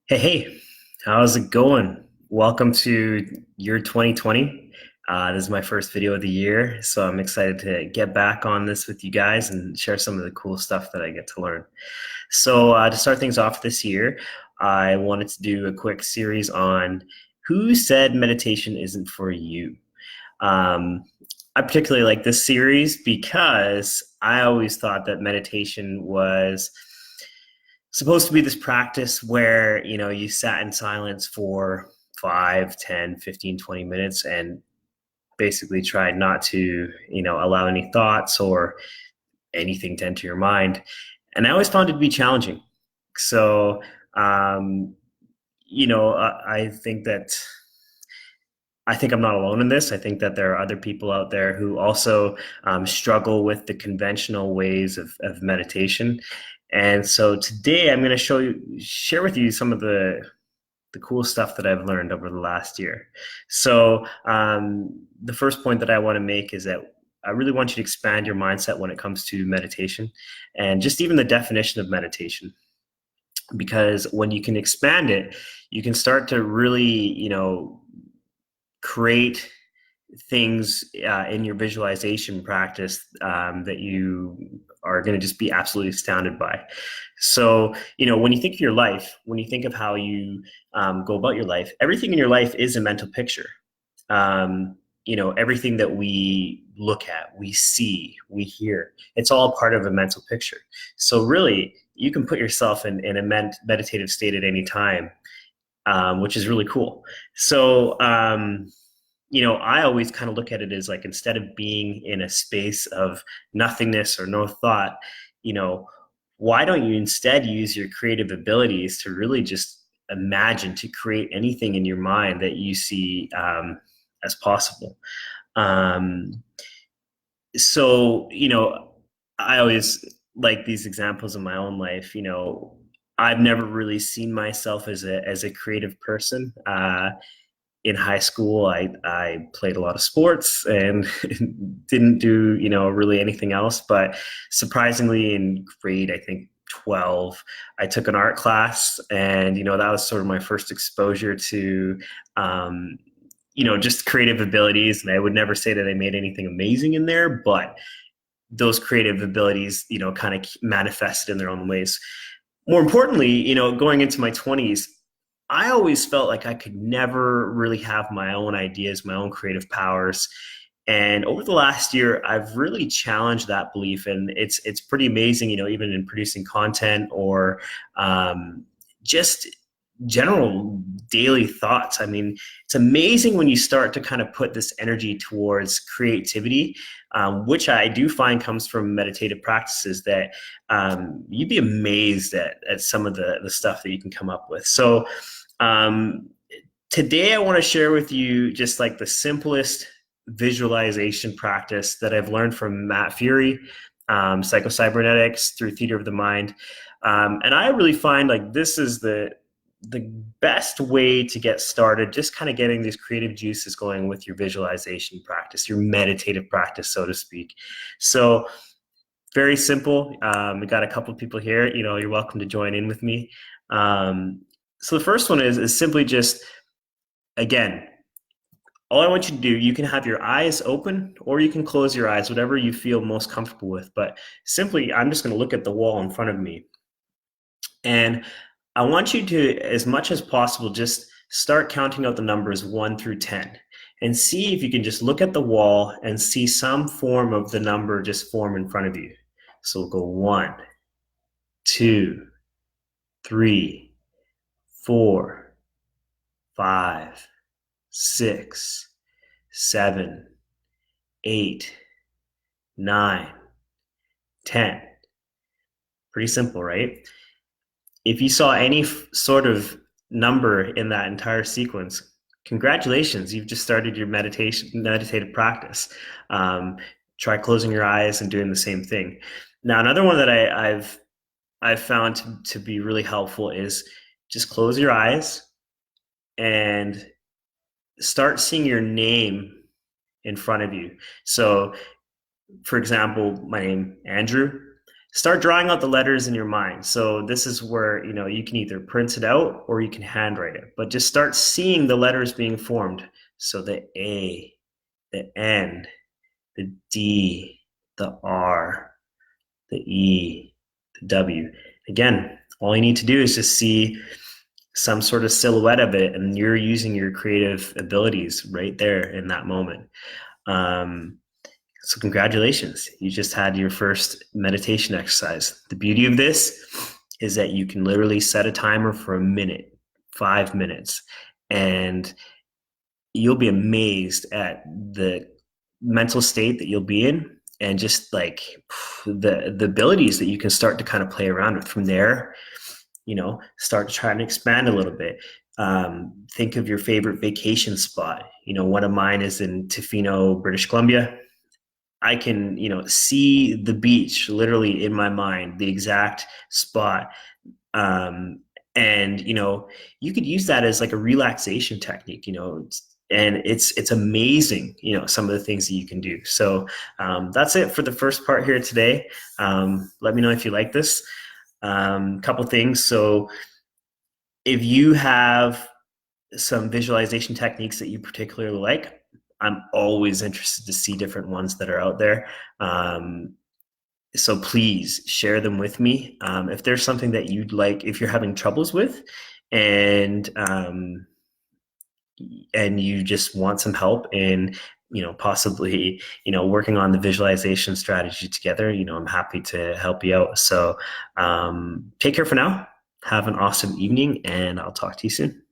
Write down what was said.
Hey, how's it going? Welcome to year 2020. This is my first video of the year, so I'm excited to get back on this with you guys and share some of the cool stuff that I get to learn. So, to start things off this year, I wanted to do a quick series on who said meditation isn't for you. Um, I particularly like this series because I always thought that meditation was supposed to be this practice where you sat in silence for 5, 10, 15, 20 minutes and basically tried not to allow any thoughts or anything to enter your mind. And I always found it to be challenging. So um, I think that I'm not alone in this. I think that there are other people out there who also struggle with the conventional ways of meditation. And so today I'm going to share with you some of the cool stuff that I've learned over the last year. So the first point that I want to make is that I really want you to expand your mindset when it comes to meditation and just even the definition of meditation. Because when you can expand it, you can start to really, create things in your visualization practice that you are going to just be absolutely astounded by. So, when you think of your life, when you think of how you go about your life, everything in your life is a mental picture. Um, everything that we look at, we see, we hear, it's all part of a mental picture. So, really, you can put yourself in a meditative state at any time, which is really cool. So, I always kind of look at it as like instead of being in a space of nothingness or no thought, you know, why don't you instead use your creative abilities to really just imagine to create anything in your mind that you see as possible? Um, so, I always like these examples in my own life. I've never really seen myself as a creative person. In high school, I played a lot of sports and didn't do really anything else. But surprisingly, in grade I think 12, I took an art class, and that was sort of my first exposure to um, just creative abilities. And I would never say that I made anything amazing in there, but those creative abilities kind of manifested in their own ways. More importantly, going into my 20s, I always felt like I could never really have my own ideas, my own creative powers. And over the last year, I've really challenged that belief, and it's pretty amazing. Even in producing content or just general daily thoughts. I mean, it's amazing when you start to kind of put this energy towards creativity, which I do find comes from meditative practices. That you'd be amazed at some of the stuff that you can come up with. So um, today I want to share with you just like the simplest visualization practice that I've learned from Matt Fury, psychocybernetics through theater of the mind. And I really find like this is the best way to get started, just kind of getting these creative juices going with your visualization practice, your meditative practice, so to speak. So very simple. We got a couple of people here. You're welcome to join in with me. Um, so the first one is simply just, again, all I want you to do, you can have your eyes open or you can close your eyes, whatever you feel most comfortable with. But simply, I'm just going to look at the wall in front of me. And I want you to, as much as possible, just start counting out the numbers 1 through 10 and see if you can just look at the wall and see some form of the number just form in front of you. So we'll go 1, 2, 3, 4, 5, 6, 7, 8, 9, 10. Pretty simple, right? If you saw any sort of number in that entire sequence, congratulations, you've just started your meditative practice. Um, Try closing your eyes and doing the same thing. Now, another one that I've found to be really helpful is just close your eyes and start seeing your name in front of you. So, for example, my name Andrew. start drawing out the letters in your mind. So this is where, you can either print it out or you can handwrite it, but just start seeing the letters being formed. So the A, the N, the D, the R, the E, the W. Again, all you need to do is just see some sort of silhouette of it, and you're using your creative abilities right there in that moment. Um, so congratulations, you just had your first meditation exercise. The beauty of this is that you can literally set a timer for a minute, 5 minutes, and you'll be amazed at the mental state that you'll be in, and just like the abilities that you can start to kind of play around with from there. Start to try and expand a little bit. Think of your favorite vacation spot. One of mine is in Tofino, British Columbia. I can, see the beach literally in my mind, the exact spot. And you could use that as like a relaxation technique, and it's amazing, some of the things that you can do. So that's it for the first part here today. Let me know if you like this. Couple things. So if you have some visualization techniques that you particularly like, I'm always interested to see different ones that are out there. So please share them with me. If there's something that you'd like, if you're having troubles with, and you just want some help in, possibly, working on the visualization strategy together, I'm happy to help you out. So take care for now. Have an awesome evening, and I'll talk to you soon.